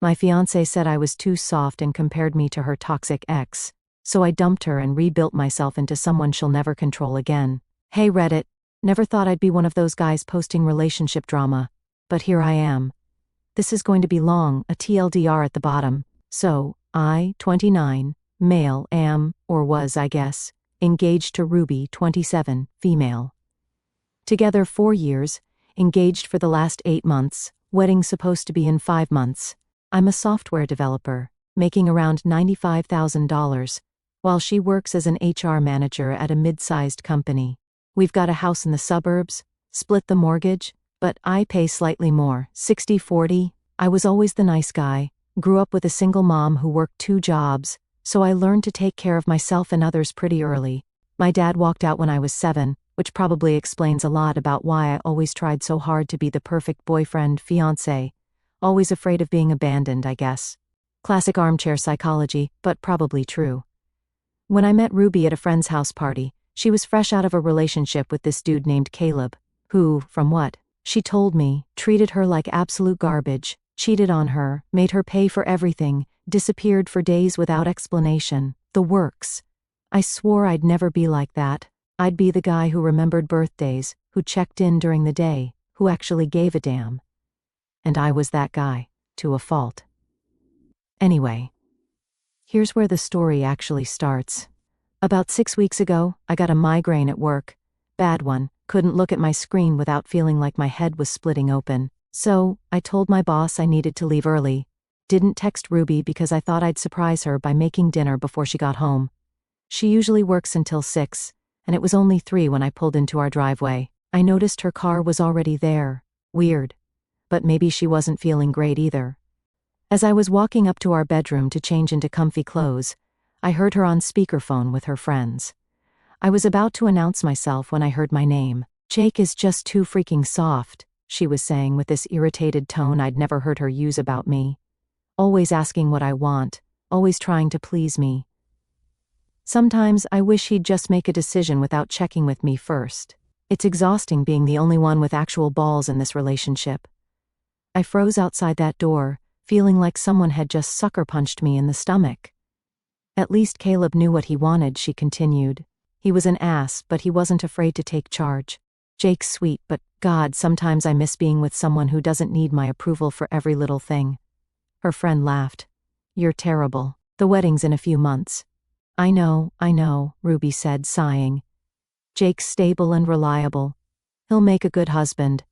My fiancé said I was too soft and compared me to her toxic ex, so I dumped her and rebuilt myself into someone she'll never control again. Hey Reddit, never thought I'd be one of those guys posting relationship drama, but here I am. This is going to be long, a TLDR at the bottom. So, I, 29, male, am, or was I guess, engaged to Ruby, 27, female. Together 4 years, engaged for the last 8 months, wedding supposed to be in 5 months. I'm a software developer, making around $95,000, while she works as an HR manager at a mid-sized company. We've got a house in the suburbs, split the mortgage, but I pay slightly more, 60-40. I was always the nice guy, grew up with a single mom who worked 2 jobs, so I learned to take care of myself and others pretty early. My dad walked out when I was 7, which probably explains a lot about why I always tried so hard to be the perfect boyfriend, fiancé. Always afraid of being abandoned, I guess. Classic armchair psychology, but probably true. When I met Ruby at a friend's house party, she was fresh out of a relationship with this dude named Caleb, who, from what she told me, treated her like absolute garbage, cheated on her, made her pay for everything, disappeared for days without explanation, the works. I swore I'd never be like that. I'd be the guy who remembered birthdays, who checked in during the day, who actually gave a damn. And I was that guy, to a fault. Anyway, here's where the story actually starts. About 6 weeks ago, I got a migraine at work. Bad one, couldn't look at my screen without feeling like my head was splitting open. So, I told my boss I needed to leave early. Didn't text Ruby because I thought I'd surprise her by making dinner before she got home. She usually works until 6, and it was only 3 when I pulled into our driveway. I noticed her car was already there. Weird. But maybe she wasn't feeling great either. As I was walking up to our bedroom to change into comfy clothes, I heard her on speakerphone with her friends. I was about to announce myself when I heard my name. Jake is just too freaking soft, she was saying with this irritated tone I'd never heard her use about me. Always asking what I want, always trying to please me. Sometimes I wish he'd just make a decision without checking with me first. It's exhausting being the only one with actual balls in this relationship. I froze outside that door, feeling like someone had just sucker punched me in the stomach. At least Caleb knew what he wanted, she continued. He was an ass, but he wasn't afraid to take charge. Jake's sweet, but God, sometimes I miss being with someone who doesn't need my approval for every little thing. Her friend laughed. You're terrible. The wedding's in a few months. I know, Ruby said, sighing. Jake's stable and reliable. He'll make a good husband.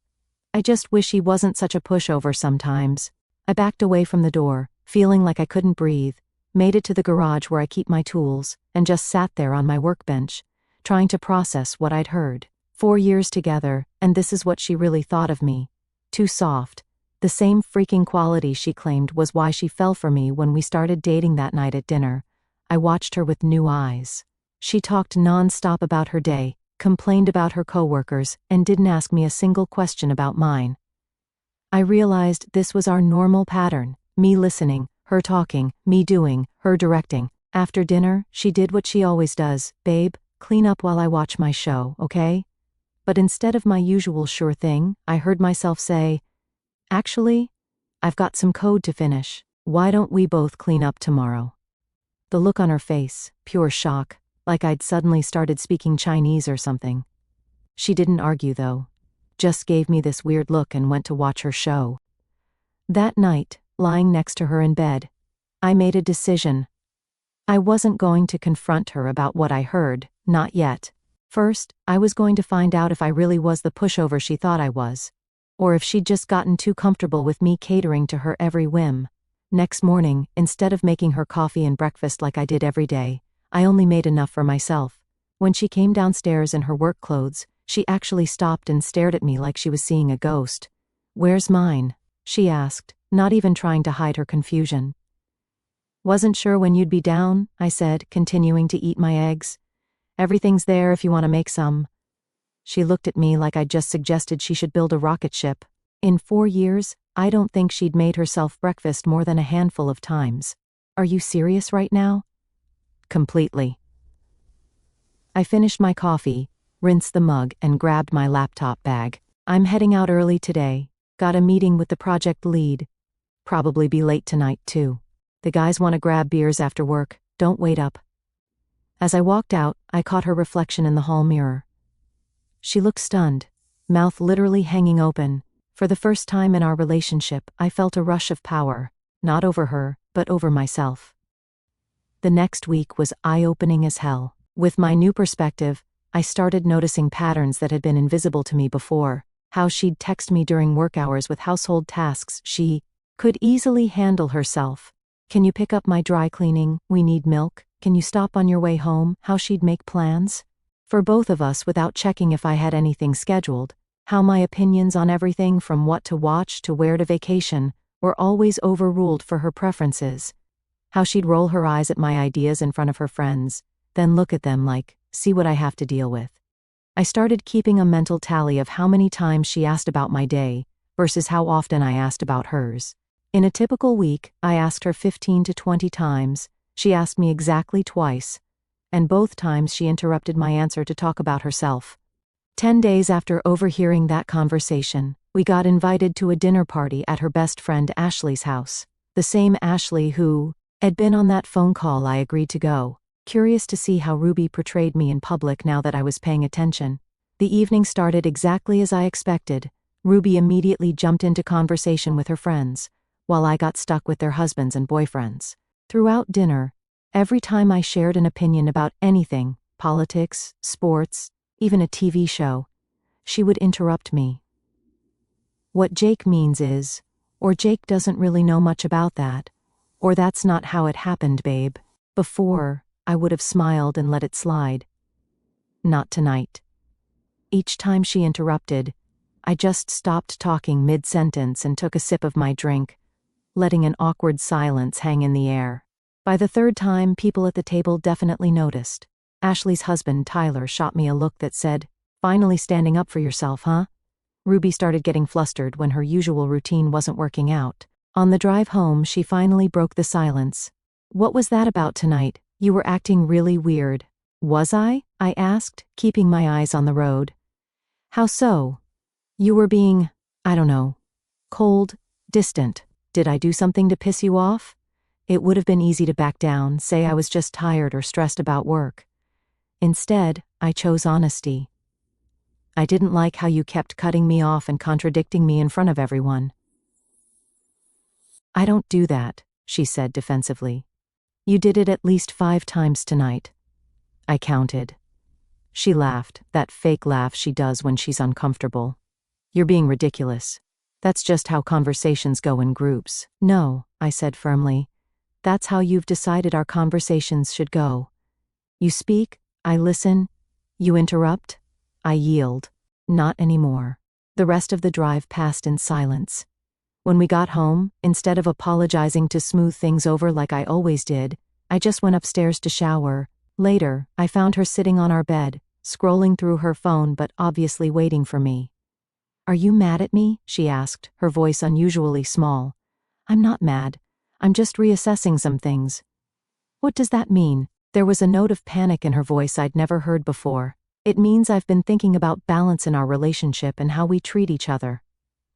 I just wish he wasn't such a pushover sometimes. I backed away from the door, feeling like I couldn't breathe, made it to the garage where I keep my tools, and just sat there on my workbench, trying to process what I'd heard. 4 years together, and this is what she really thought of me. Too soft. The same freaking quality she claimed was why she fell for me when we started dating that night at dinner. I watched her with new eyes. She talked non-stop about her day, complained about her coworkers, and didn't ask me a single question about mine. I realized this was our normal pattern, me listening, her talking, me doing, her directing. After dinner, she did what she always does. Babe, clean up while I watch my show, okay? But instead of my usual sure thing, I heard myself say, actually, I've got some code to finish. Why don't we both clean up tomorrow? The look on her face, pure shock, like I'd suddenly started speaking Chinese or something. She didn't argue though, just gave me this weird look and went to watch her show. That night, lying next to her in bed, I made a decision. I wasn't going to confront her about what I heard, not yet. First, I was going to find out if I really was the pushover she thought I was, or if she'd just gotten too comfortable with me catering to her every whim. Next morning, instead of making her coffee and breakfast like I did every day, I only made enough for myself. When she came downstairs in her work clothes, she actually stopped and stared at me like she was seeing a ghost. "Where's mine?" she asked, not even trying to hide her confusion. "Wasn't sure when you'd be down," I said, continuing to eat my eggs. "Everything's there if you want to make some." She looked at me like I'd just suggested she should build a rocket ship. In 4 years, I don't think she'd made herself breakfast more than a handful of times. "Are you serious right now?" "Completely." I finished my coffee, rinsed the mug, and grabbed my laptop bag. "I'm heading out early today. Got a meeting with the project lead. Probably be late tonight, too. The guys want to grab beers after work, don't wait up. As I walked out, I caught her reflection in the hall mirror. She looked stunned, mouth literally hanging open. For the first time in our relationship, I felt a rush of power, not over her, but over myself. The next week was eye-opening as hell. With my new perspective, I started noticing patterns that had been invisible to me before. How she'd text me during work hours with household tasks she could easily handle herself. Can you pick up my dry cleaning? We need milk. Can you stop on your way home? How she'd make plans for both of us without checking if I had anything scheduled. How my opinions on everything from what to watch to where to vacation were always overruled for her preferences. How she'd roll her eyes at my ideas in front of her friends, then look at them like, see what I have to deal with. I started keeping a mental tally of how many times she asked about my day versus how often I asked about hers. In a typical week, I asked her 15 to 20 times. She asked me exactly twice, and both times she interrupted my answer to talk about herself. 10 days after overhearing that conversation, we got invited to a dinner party at her best friend Ashley's house. The same Ashley who had been on that phone call I agreed to go. Curious to see how Ruby portrayed me in public now that I was paying attention. The evening started exactly as I expected. Ruby immediately jumped into conversation with her friends, while I got stuck with their husbands and boyfriends. Throughout dinner, every time I shared an opinion about anything, politics, sports, even a TV show, she would interrupt me. What Jake means is, or Jake doesn't really know much about that, or that's not how it happened, babe. Before, I would have smiled and let it slide. Not tonight. Each time she interrupted, I just stopped talking mid-sentence and took a sip of my drink, letting an awkward silence hang in the air. By the third time, people at the table definitely noticed. Ashley's husband, Tyler, shot me a look that said, "Finally standing up for yourself, huh?" Ruby started getting flustered when her usual routine wasn't working out. On the drive home, she finally broke the silence. "What was that about tonight? You were acting really weird." "Was I?" I asked, keeping my eyes on the road. "How so?" "You were being, I don't know, cold, distant. Did I do something to piss you off?" It would have been easy to back down, say I was just tired or stressed about work. Instead, I chose honesty. "I didn't like how you kept cutting me off and contradicting me in front of everyone." "I don't do that," she said defensively. "You did it at least 5 times tonight." I counted. She laughed, that fake laugh she does when she's uncomfortable. "You're being ridiculous. That's just how conversations go in groups." "No," I said firmly. "That's how you've decided our conversations should go. You speak, I listen. You interrupt, I yield." Not anymore. The rest of the drive passed in silence. When we got home, instead of apologizing to smooth things over like I always did, I just went upstairs to shower. Later, I found her sitting on our bed, scrolling through her phone but obviously waiting for me. "Are you mad at me?" she asked, her voice unusually small. "I'm not mad. I'm just reassessing some things." "What does that mean?" There was a note of panic in her voice I'd never heard before. "It means I've been thinking about balance in our relationship and how we treat each other."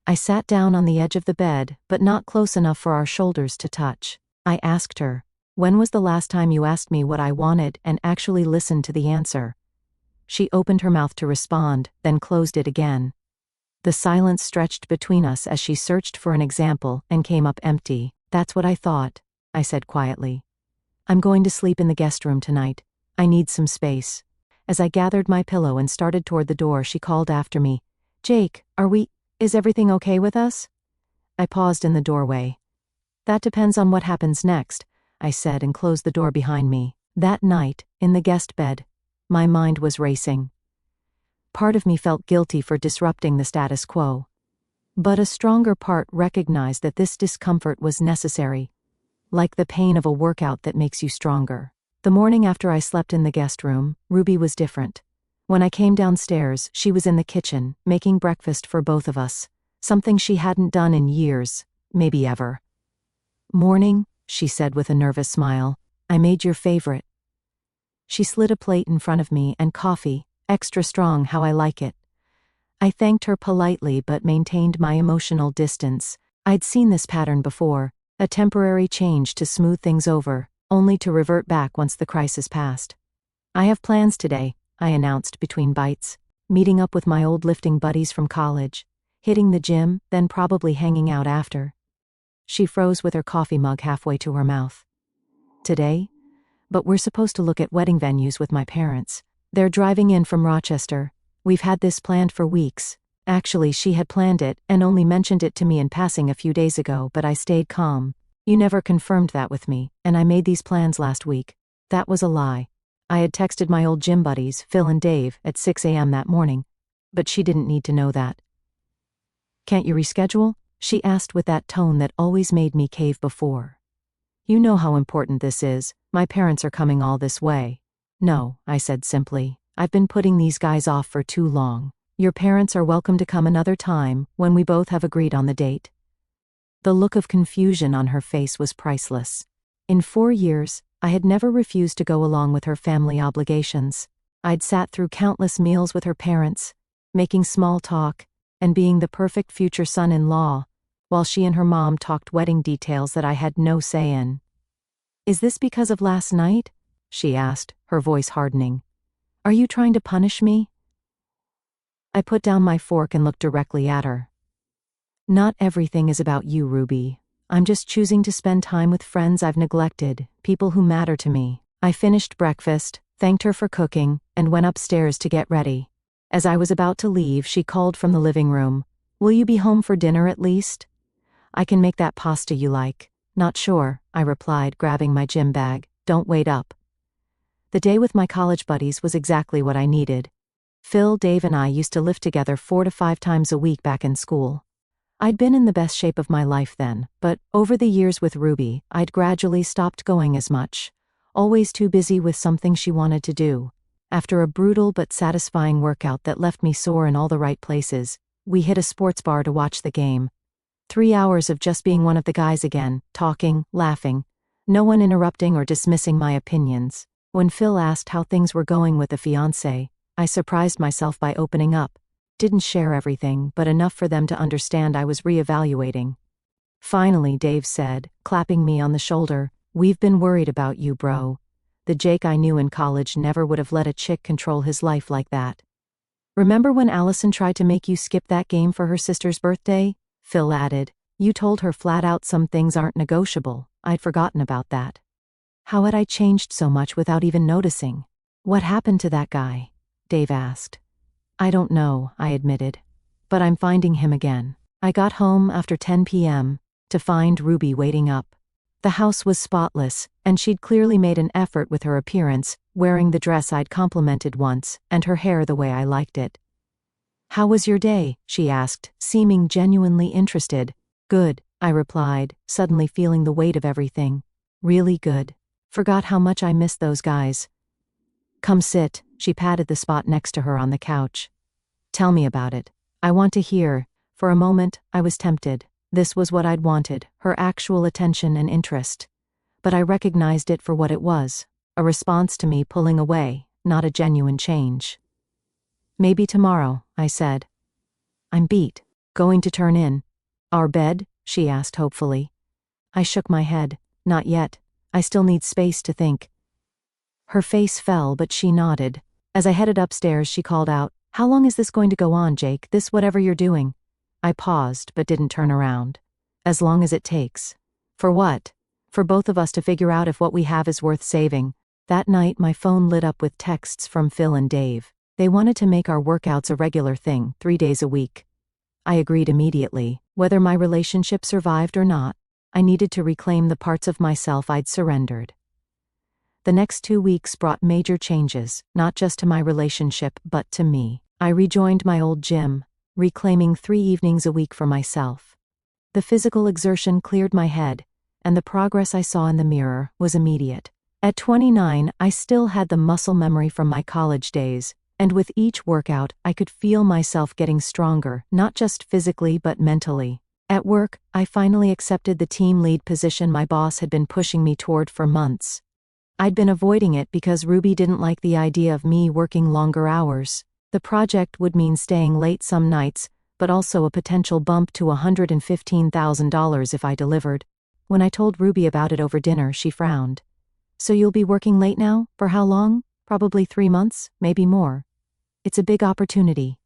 I sat down on the edge of the bed, but not close enough for our shoulders to touch. I asked her, "When was the last time you asked me what I wanted and actually listened to the answer?" She opened her mouth to respond, then closed it again. The silence stretched between us as she searched for an example and came up empty. "That's what I thought," I said quietly. "I'm going to sleep in the guest room tonight. I need some space." As I gathered my pillow and started toward the door, she called after me, "Jake, is everything okay with us?" I paused in the doorway. "That depends on what happens next," I said and closed the door behind me. That night, in the guest bed, my mind was racing. Part of me felt guilty for disrupting the status quo. But a stronger part recognized that this discomfort was necessary, like the pain of a workout that makes you stronger. The morning after I slept in the guest room, Ruby was different. When I came downstairs, she was in the kitchen, making breakfast for both of us, something she hadn't done in years, maybe ever. "Morning," she said with a nervous smile. "I made your favorite." She slid a plate in front of me and coffee, extra strong how I like it. I thanked her politely but maintained my emotional distance. I'd seen this pattern before, a temporary change to smooth things over, only to revert back once the crisis passed. I have plans today, I announced between bites, meeting up with my old lifting buddies from college, hitting the gym, then probably hanging out after. She froze with her coffee mug halfway to her mouth. Today? But we're supposed to look at wedding venues with my parents. They're driving in from Rochester. We've had this planned for weeks. Actually, she had planned it and only mentioned it to me in passing a few days ago, but I stayed calm. You never confirmed that with me, and I made these plans last week. That was a lie. I had texted my old gym buddies, Phil and Dave, at 6 a.m. that morning. But she didn't need to know that. Can't you reschedule? She asked with that tone that always made me cave before. You know how important this is. My parents are coming all this way. No, I said simply. I've been putting these guys off for too long. Your parents are welcome to come another time, when we both have agreed on the date. The look of confusion on her face was priceless. In 4 years, I had never refused to go along with her family obligations. I'd sat through countless meals with her parents, making small talk, and being the perfect future son-in-law, while she and her mom talked wedding details that I had no say in. Is this because of last night? She asked, her voice hardening. Are you trying to punish me? I put down my fork and looked directly at her. Not everything is about you, Ruby. I'm just choosing to spend time with friends I've neglected, people who matter to me. I finished breakfast, thanked her for cooking, and went upstairs to get ready. As I was about to leave, she called from the living room. Will you be home for dinner at least? I can make that pasta you like. Not sure, I replied, grabbing my gym bag. Don't wait up. The day with my college buddies was exactly what I needed. Phil, Dave, and I used to lift together 4 to 5 times a week back in school. I'd been in the best shape of my life then, but over the years with Ruby, I'd gradually stopped going as much, always too busy with something she wanted to do. After a brutal but satisfying workout that left me sore in all the right places, we hit a sports bar to watch the game. 3 hours of just being one of the guys again, talking, laughing, no one interrupting or dismissing my opinions. When Phil asked how things were going with the fiancé, I surprised myself by opening up. Didn't share everything, but enough for them to understand I was reevaluating. Finally, Dave said, clapping me on the shoulder, "We've been worried about you, bro. The Jake I knew in college never would have let a chick control his life like that. Remember when Allison tried to make you skip that game for her sister's birthday?" Phil added. "You told her flat out some things aren't negotiable." I'd forgotten about that. How had I changed so much without even noticing? "What happened to that guy?" Dave asked. "I don't know," I admitted. "But I'm finding him again." I got home after 10 p.m. to find Ruby waiting up. The house was spotless, and she'd clearly made an effort with her appearance, wearing the dress I'd complimented once, and her hair the way I liked it. "How was your day?" she asked, seeming genuinely interested. "Good," I replied, suddenly feeling the weight of everything. "Really good. Forgot how much I missed those guys." "Come sit," she patted the spot next to her on the couch. "Tell me about it. I want to hear." For a moment, I was tempted. This was what I'd wanted, her actual attention and interest. But I recognized it for what it was, a response to me pulling away, not a genuine change. "Maybe tomorrow," I said. "I'm beat. Going to turn in." "Our bed?" she asked hopefully. I shook my head. "Not yet. I still need space to think." Her face fell, but she nodded. As I headed upstairs, she called out, "How long is this going to go on, Jake, this whatever you're doing?" I paused, but didn't turn around. "As long as it takes." "For what?" "For both of us to figure out if what we have is worth saving." That night, my phone lit up with texts from Phil and Dave. They wanted to make our workouts a regular thing, 3 days a week. I agreed immediately. Whether my relationship survived or not, I needed to reclaim the parts of myself I'd surrendered. The next 2 weeks brought major changes, not just to my relationship, but to me. I rejoined my old gym, reclaiming 3 evenings a week for myself. The physical exertion cleared my head, and the progress I saw in the mirror was immediate. At 29, I still had the muscle memory from my college days, and with each workout, I could feel myself getting stronger, not just physically but mentally. At work, I finally accepted the team lead position my boss had been pushing me toward for months. I'd been avoiding it because Ruby didn't like the idea of me working longer hours. The project would mean staying late some nights, but also a potential bump to $115,000 if I delivered. When I told Ruby about it over dinner, she frowned. So you'll be working late now? For how long? Probably 3 months, maybe more. It's a big opportunity.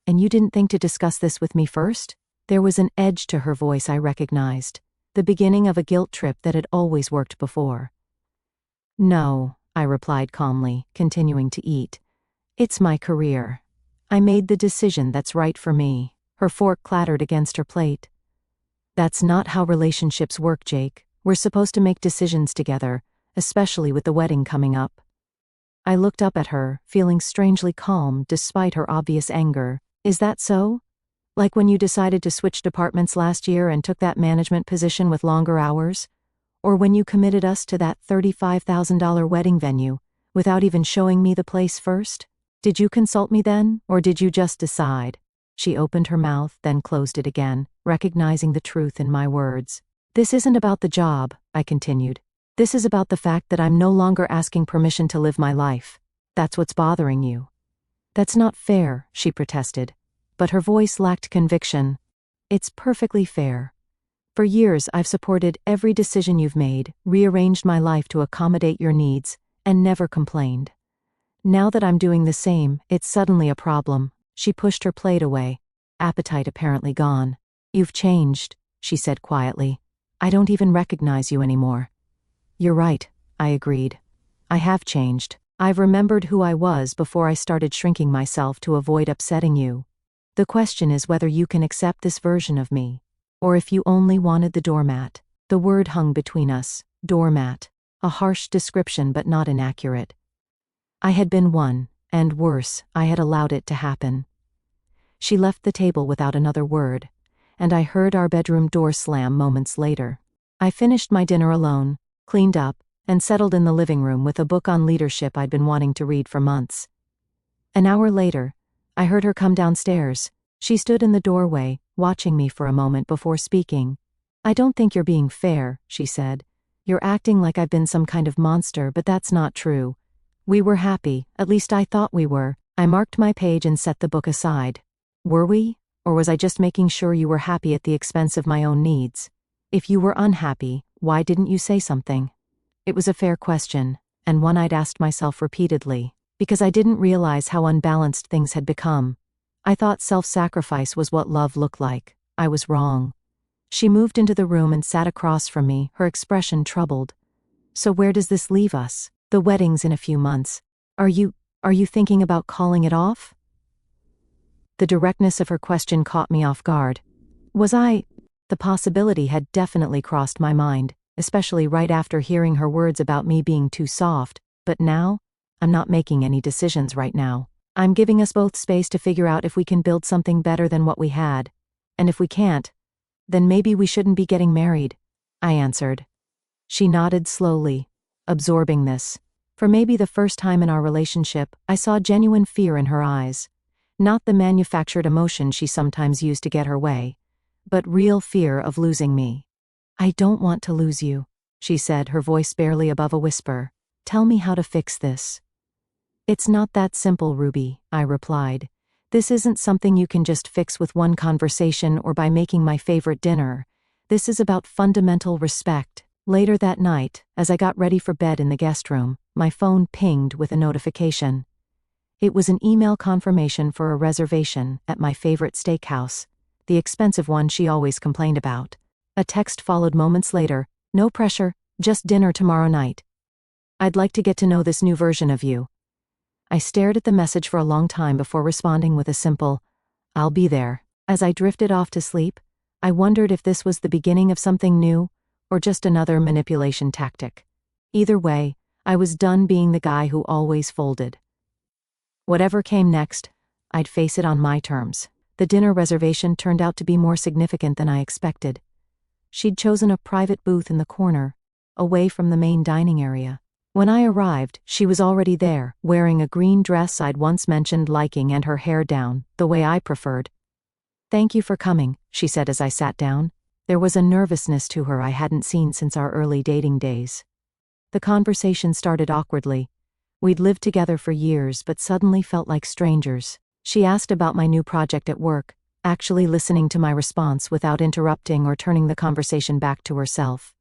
And you didn't think to discuss this with me first? There was an edge to her voice I recognized, the beginning of a guilt trip that had always worked before. No, I replied calmly, continuing to eat. It's my career. I made the decision that's right for me. Her fork clattered against her plate. That's not how relationships work, Jake. We're supposed to make decisions together, especially with the wedding coming up. I looked up at her, feeling strangely calm despite her obvious anger. Is that so? Like when you decided to switch departments last year and took that management position with longer hours? Or when you committed us to that $35,000 wedding venue, without even showing me the place first? Did you consult me then, or did you just decide? She opened her mouth, then closed it again, recognizing the truth in my words. This isn't about the job, I continued. This is about the fact that I'm no longer asking permission to live my life. That's what's bothering you. That's not fair, she protested. But her voice lacked conviction. It's perfectly fair. For years I've supported every decision you've made, rearranged my life to accommodate your needs, and never complained. Now that I'm doing the same, it's suddenly a problem. She pushed her plate away, appetite apparently gone. You've changed, she said quietly. I don't even recognize you anymore. You're right, I agreed. I have changed. I've remembered who I was before I started shrinking myself to avoid upsetting you. The question is whether you can accept this version of me, or if you only wanted the doormat. The word hung between us, doormat, a harsh description but not inaccurate. I had been one, and worse, I had allowed it to happen. She left the table without another word, and I heard our bedroom door slam moments later. I finished my dinner alone, cleaned up, and settled in the living room with a book on leadership I'd been wanting to read for months. An hour later, I heard her come downstairs. She stood in the doorway, watching me for a moment before speaking. I don't think you're being fair, she said. You're acting like I've been some kind of monster, but that's not true. We were happy, at least I thought we were. I marked my page and set the book aside. Were we? Or was I just making sure you were happy at the expense of my own needs? If you were unhappy, why didn't you say something? It was a fair question, and one I'd asked myself repeatedly, because I didn't realize how unbalanced things had become. I thought self-sacrifice was what love looked like. I was wrong. She moved into the room and sat across from me, her expression troubled. So where does this leave us? The wedding's in a few months. Are you thinking about calling it off? The directness of her question caught me off guard. Was I? The possibility had definitely crossed my mind, especially right after hearing her words about me being too soft, but now? I'm not making any decisions right now. I'm giving us both space to figure out if we can build something better than what we had. And if we can't, then maybe we shouldn't be getting married, I answered. She nodded slowly, absorbing this. For maybe the first time in our relationship, I saw genuine fear in her eyes. Not the manufactured emotion she sometimes used to get her way, but real fear of losing me. I don't want to lose you, she said, her voice barely above a whisper. Tell me how to fix this. It's not that simple, Ruby, I replied. This isn't something you can just fix with one conversation or by making my favorite dinner. This is about fundamental respect. Later that night, as I got ready for bed in the guest room, my phone pinged with a notification. It was an email confirmation for a reservation at my favorite steakhouse, the expensive one she always complained about. A text followed moments later. No pressure, just dinner tomorrow night. I'd like to get to know this new version of you. I stared at the message for a long time before responding with a simple, I'll be there. As I drifted off to sleep, I wondered if this was the beginning of something new, or just another manipulation tactic. Either way, I was done being the guy who always folded. Whatever came next, I'd face it on my terms. The dinner reservation turned out to be more significant than I expected. She'd chosen a private booth in the corner, away from the main dining area. When I arrived, she was already there, wearing a green dress I'd once mentioned liking and her hair down, the way I preferred. Thank you for coming, she said as I sat down. There was a nervousness to her I hadn't seen since our early dating days. The conversation started awkwardly. We'd lived together for years but suddenly felt like strangers. She asked about my new project at work, actually listening to my response without interrupting or turning the conversation back to herself.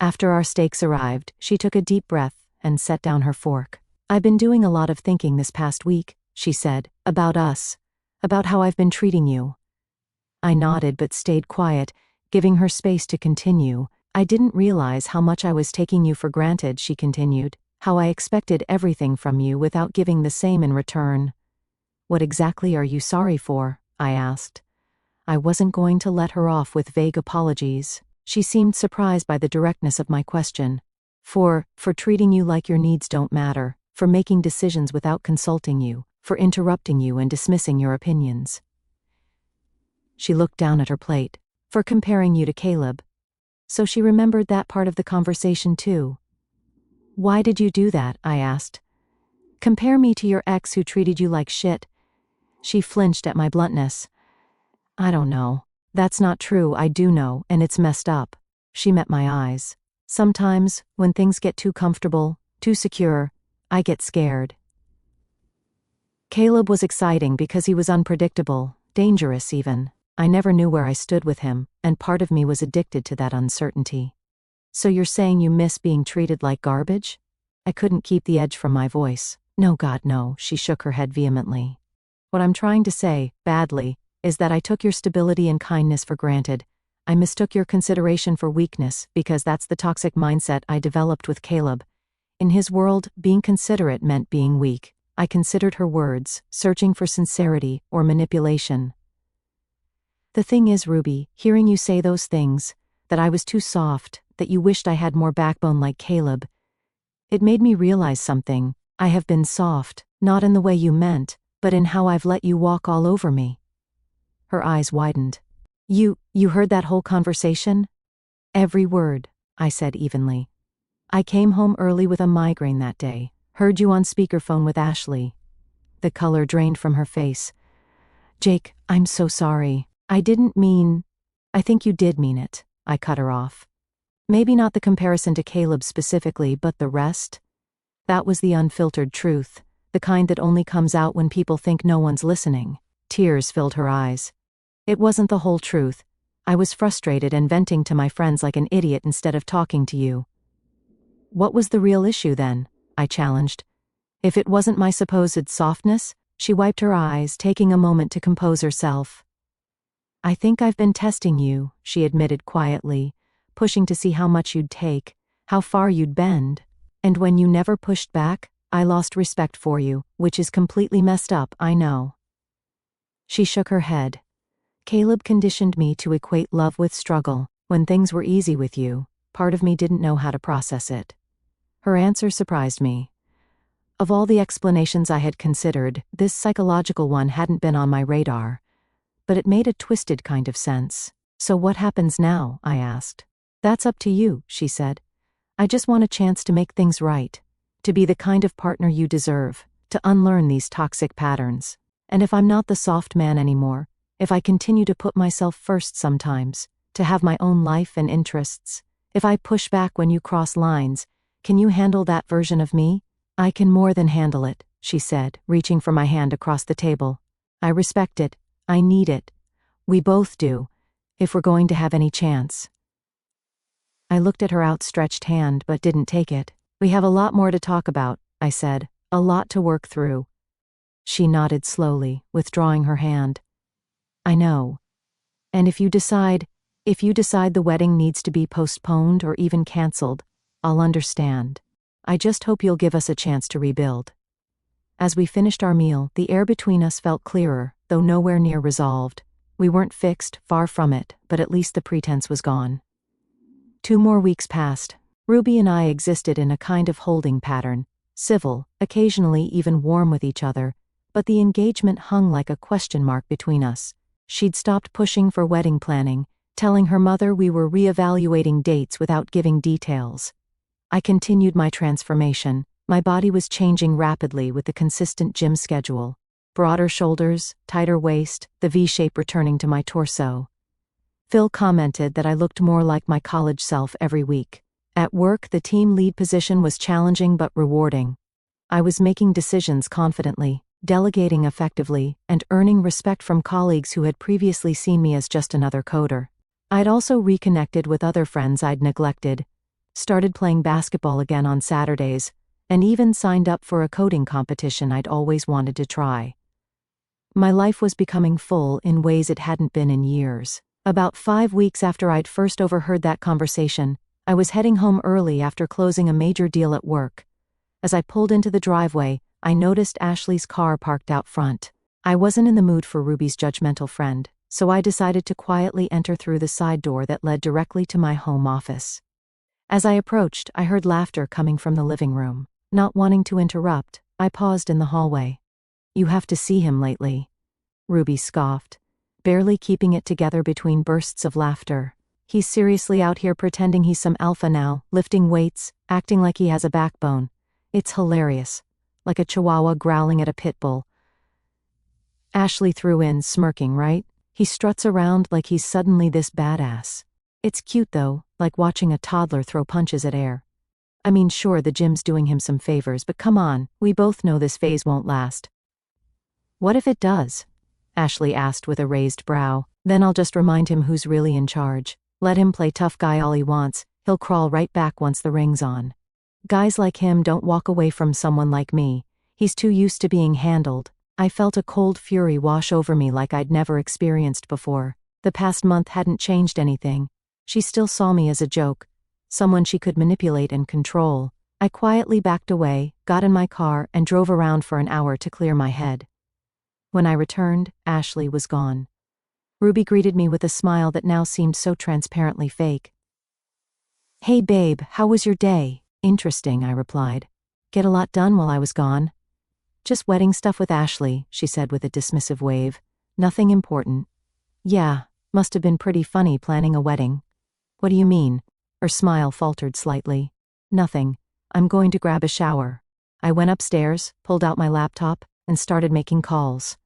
After our steaks arrived, she took a deep breath and set down her fork. "I've been doing a lot of thinking this past week," she said, "about us, about how I've been treating you." I nodded but stayed quiet, giving her space to continue. "I didn't realize how much I was taking you for granted," she continued, "how I expected everything from you without giving the same in return." "What exactly are you sorry for?" I asked. I wasn't going to let her off with vague apologies. She seemed surprised by the directness of my question. For treating you like your needs don't matter, for making decisions without consulting you, for interrupting you and dismissing your opinions." She looked down at her plate. "For comparing you to Caleb." So she remembered that part of the conversation too. "Why did you do that?" I asked. "Compare me to your ex who treated you like shit." She flinched at my bluntness. "I don't know. That's not true, I do know, and it's messed up." She met my eyes. "Sometimes, when things get too comfortable, too secure, I get scared." Caleb was exciting because he was unpredictable, dangerous even. I never knew where I stood with him, and part of me was addicted to that uncertainty. "So you're saying you miss being treated like garbage?" I couldn't keep the edge from my voice. "No, God, no," she shook her head vehemently. "What I'm trying to say, badly, is that I took your stability and kindness for granted. I mistook your consideration for weakness because that's the toxic mindset I developed with Caleb. In his world, being considerate meant being weak. I considered her words, searching for sincerity or manipulation. The thing is, Ruby, hearing you say those things, that I was too soft, that you wished I had more backbone like Caleb, it made me realize something. I have been soft, not in the way you meant, but in how I've let you walk all over me." Her eyes widened. You heard that whole conversation?" "Every word," I said evenly. "I came home early with a migraine that day, heard you on speakerphone with Ashley." The color drained from her face. "Jake, I'm so sorry. I didn't mean—" "I think you did mean it," I cut her off. "Maybe not the comparison to Caleb specifically, but the rest?" That was the unfiltered truth, the kind that only comes out when people think no one's listening. Tears filled her eyes. "It wasn't the whole truth. I was frustrated and venting to my friends like an idiot instead of talking to you." "What was the real issue then?" I challenged. "If it wasn't my supposed softness?" She wiped her eyes, taking a moment to compose herself. "I think I've been testing you," she admitted quietly, pushing to see how much you'd take, how far you'd bend. "And when you never pushed back, I lost respect for you, which is completely messed up, I know." She shook her head. "Caleb conditioned me to equate love with struggle. When things were easy with you, part of me didn't know how to process it." Her answer surprised me. Of all the explanations I had considered, this psychological one hadn't been on my radar. But it made a twisted kind of sense. "So what happens now?" I asked. "That's up to you," she said. "I just want a chance to make things right, to be the kind of partner you deserve, to unlearn these toxic patterns. And if I'm not the soft man anymore, if I continue to put myself first sometimes, to have my own life and interests, if I push back when you cross lines, can you handle that version of me?" "I can more than handle it," she said, reaching for my hand across the table. "I respect it. I need it. We both do, if we're going to have any chance." I looked at her outstretched hand but didn't take it. "We have a lot more to talk about," I said, "a lot to work through." She nodded slowly, withdrawing her hand. "I know. And if you decide the wedding needs to be postponed or even canceled, I'll understand. I just hope you'll give us a chance to rebuild." As we finished our meal, the air between us felt clearer, though nowhere near resolved. We weren't fixed, far from it, but at least the pretense was gone. 2 more weeks passed. Ruby and I existed in a kind of holding pattern, civil, occasionally even warm with each other, but the engagement hung like a question mark between us. She'd stopped pushing for wedding planning, telling her mother we were reevaluating dates without giving details. I continued my transformation. My body was changing rapidly with the consistent gym schedule. Broader shoulders, tighter waist, the V-shape returning to my torso. Phil commented that I looked more like my college self every week. At work, the team lead position was challenging but rewarding. I was making decisions confidently, delegating effectively, and earning respect from colleagues who had previously seen me as just another coder. I'd also reconnected with other friends I'd neglected, started playing basketball again on Saturdays, and even signed up for a coding competition I'd always wanted to try. My life was becoming full in ways it hadn't been in years. About 5 weeks after I'd first overheard that conversation, I was heading home early after closing a major deal at work. As I pulled into the driveway, I noticed Ashley's car parked out front. I wasn't in the mood for Ruby's judgmental friend, so I decided to quietly enter through the side door that led directly to my home office. As I approached, I heard laughter coming from the living room. Not wanting to interrupt, I paused in the hallway. "You have to see him lately," Ruby scoffed, barely keeping it together between bursts of laughter. "He's seriously out here pretending he's some alpha now, lifting weights, acting like he has a backbone. It's hilarious. Like a chihuahua growling at a pit bull." Ashley threw in, smirking, "Right? He struts around like he's suddenly this badass. It's cute though, like watching a toddler throw punches at air. I mean, sure, the gym's doing him some favors, but come on, we both know this phase won't last." "What if it does?" Ashley asked with a raised brow. "Then I'll just remind him who's really in charge. Let him play tough guy all he wants, he'll crawl right back once the ring's on. Guys like him don't walk away from someone like me. He's too used to being handled." I felt a cold fury wash over me like I'd never experienced before. The past month hadn't changed anything. She still saw me as a joke, someone she could manipulate and control. I quietly backed away, got in my car, and drove around for an hour to clear my head. When I returned, Ashley was gone. Ruby greeted me with a smile that now seemed so transparently fake. "Hey babe, how was your day?" "Interesting," I replied. "Get a lot done while I was gone?" "Just wedding stuff with Ashley," she said with a dismissive wave. "Nothing important." "Yeah, must have been pretty funny planning a wedding." "What do you mean?" Her smile faltered slightly. "Nothing. I'm going to grab a shower." I went upstairs, pulled out my laptop, and started making calls.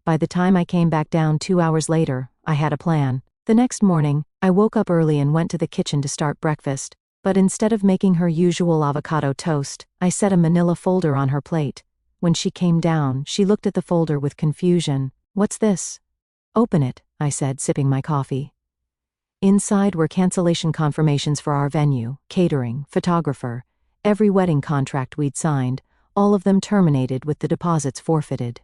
By the time I came back down 2 hours later, I had a plan. The next morning, I woke up early and went to the kitchen to start breakfast, but instead of making her usual avocado toast, I set a manila folder on her plate. When she came down, she looked at the folder with confusion. "What's this?" "Open it," I said, sipping my coffee. Inside were cancellation confirmations for our venue, catering, photographer, every wedding contract we'd signed, all of them terminated with the deposits forfeited.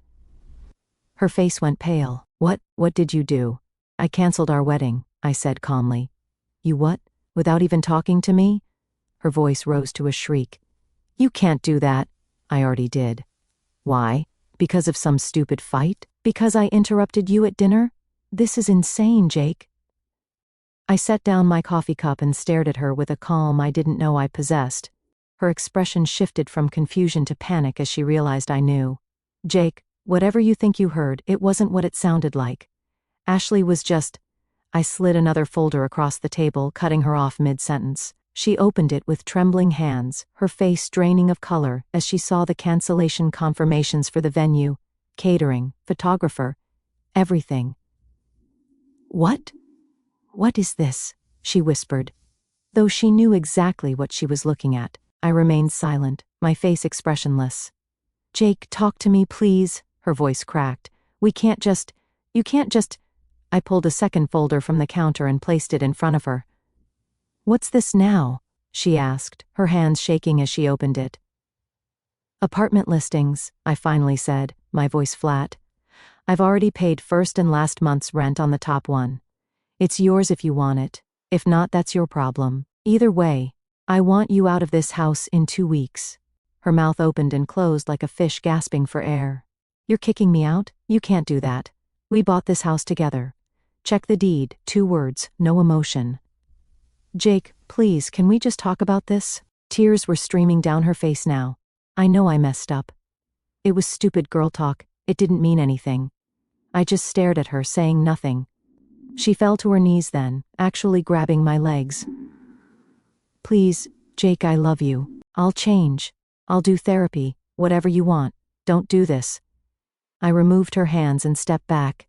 Her face went pale. What did you do?" "I canceled our wedding," I said calmly. "You what? Without even talking to me?" Her voice rose to a shriek. "You can't do that." "I already did." "Why? Because of some stupid fight? Because I interrupted you at dinner? This is insane, Jake." I set down my coffee cup and stared at her with a calm I didn't know I possessed. Her expression shifted from confusion to panic as she realized I knew. "Jake, whatever you think you heard, it wasn't what it sounded like. Ashley was just—" I slid another folder across the table, cutting her off mid-sentence. She opened it with trembling hands, her face draining of color as she saw the cancellation confirmations for the venue, catering, photographer, everything. "What? What is this?" she whispered. Though she knew exactly what she was looking at, I remained silent, my face expressionless. "Jake, talk to me, please," her voice cracked. You can't just..." I pulled a second folder from the counter and placed it in front of her. "What's this now?" she asked, her hands shaking as she opened it. "Apartment listings," I finally said, my voice flat. "I've already paid first and last month's rent on the top one. It's yours if you want it. If not, that's your problem. Either way, I want you out of this house in 2 weeks." Her mouth opened and closed like a fish gasping for air. "You're kicking me out? You can't do that. We bought this house together. Check the deed, 2 words, no emotion." "Jake, please, can we just talk about this?" Tears were streaming down her face now. "I know I messed up. It was stupid girl talk, it didn't mean anything." I just stared at her, saying nothing. She fell to her knees then, actually grabbing my legs. "Please, Jake, I love you. I'll change. I'll do therapy, whatever you want. Don't do this." I removed her hands and stepped back.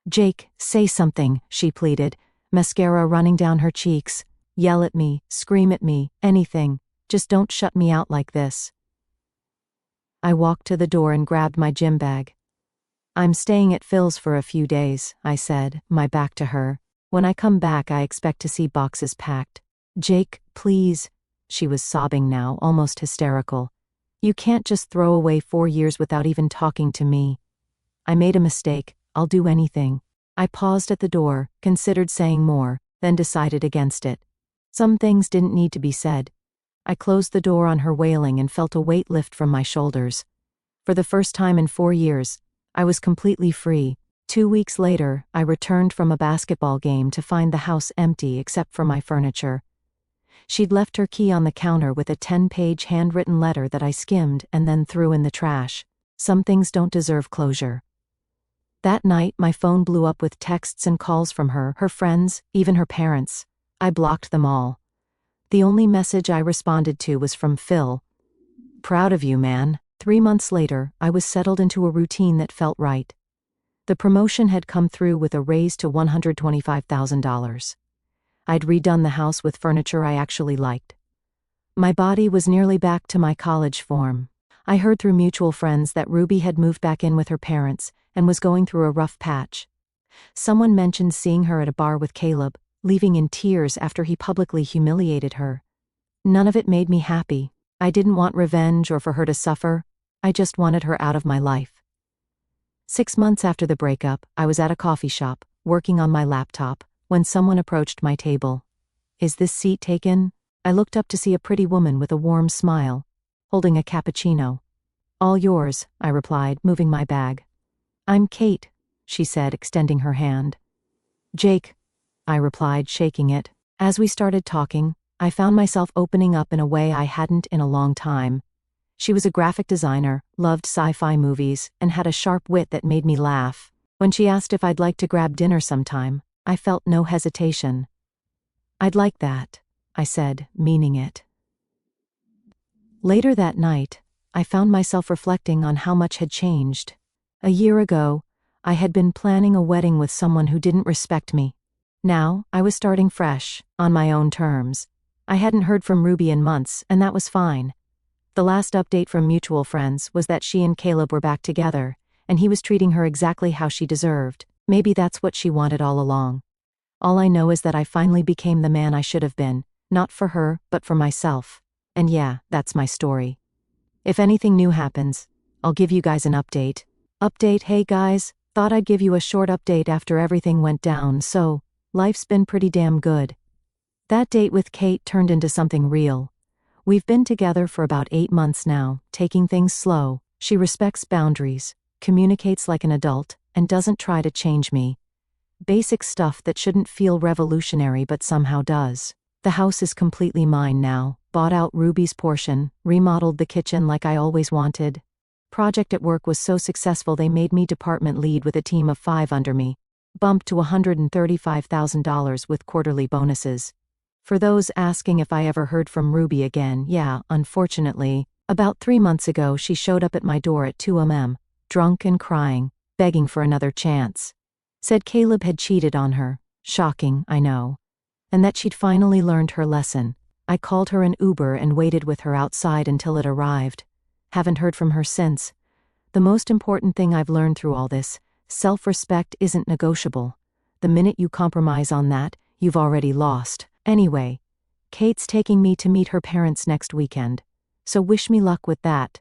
"Jake, say something," she pleaded, mascara running down her cheeks. "Yell at me, scream at me, anything. Just don't shut me out like this." I walked to the door and grabbed my gym bag. I'm staying at Phil's for a few days, I said, my back to her. When I come back, I expect to see boxes packed. Jake, please. She was sobbing now, almost hysterical. You can't just throw away 4 years without even talking to me. I made a mistake. I'll do anything. I paused at the door, considered saying more, then decided against it. Some things didn't need to be said. I closed the door on her wailing and felt a weight lift from my shoulders. For the first time in 4 years, I was completely free. 2 weeks later, I returned from a basketball game to find the house empty except for my furniture. She'd left her key on the counter with a 10-page handwritten letter that I skimmed and then threw in the trash. Some things don't deserve closure. That night, my phone blew up with texts and calls from her friends, even her parents. I blocked them all. The only message I responded to was from Phil. Proud of you, man. 3 months later, I was settled into a routine that felt right. The promotion had come through with a raise to $125,000. I'd redone the house with furniture I actually liked. My body was nearly back to my college form. I heard through mutual friends that Ruby had moved back in with her parents and was going through a rough patch. Someone mentioned seeing her at a bar with Caleb, leaving in tears after he publicly humiliated her. None of it made me happy. I didn't want revenge or for her to suffer. I just wanted her out of my life. 6 months after the breakup, I was at a coffee shop, working on my laptop, when someone approached my table. Is this seat taken? I looked up to see a pretty woman with a warm smile, holding a cappuccino. All yours, I replied, moving my bag. I'm Kate, she said, extending her hand. Jake, I replied, shaking it. As we started talking, I found myself opening up in a way I hadn't in a long time. She was a graphic designer, loved sci-fi movies, and had a sharp wit that made me laugh. When she asked if I'd like to grab dinner sometime, I felt no hesitation. I'd like that, I said, meaning it. Later that night, I found myself reflecting on how much had changed. A year ago, I had been planning a wedding with someone who didn't respect me. Now, I was starting fresh, on my own terms. I hadn't heard from Ruby in months, and that was fine. The last update from mutual friends was that she and Caleb were back together, and he was treating her exactly how she deserved. Maybe that's what she wanted all along. All I know is that I finally became the man I should have been, not for her, but for myself. And yeah, that's my story. If anything new happens, I'll give you guys an update. Hey guys, thought I'd give you a short update after everything went down, so, life's been pretty damn good. That date with Kate turned into something real. We've been together for about 8 months now, taking things slow. She respects boundaries, communicates like an adult, and doesn't try to change me. Basic stuff that shouldn't feel revolutionary but somehow does. The house is completely mine now, bought out Ruby's portion, remodeled the kitchen like I always wanted. Project at work was so successful they made me department lead with a team of 5 under me. Bumped to $135,000 with quarterly bonuses. For those asking if I ever heard from Ruby again, yeah, unfortunately, about 3 months ago she showed up at my door at 2 a.m., drunk and crying, begging for another chance. Said Caleb had cheated on her. Shocking, I know. And that she'd finally learned her lesson. I called her an Uber and waited with her outside until it arrived. Haven't heard from her since. The most important thing I've learned through all this, self-respect isn't negotiable. The minute you compromise on that, you've already lost. Anyway, Kate's taking me to meet her parents next weekend. So wish me luck with that.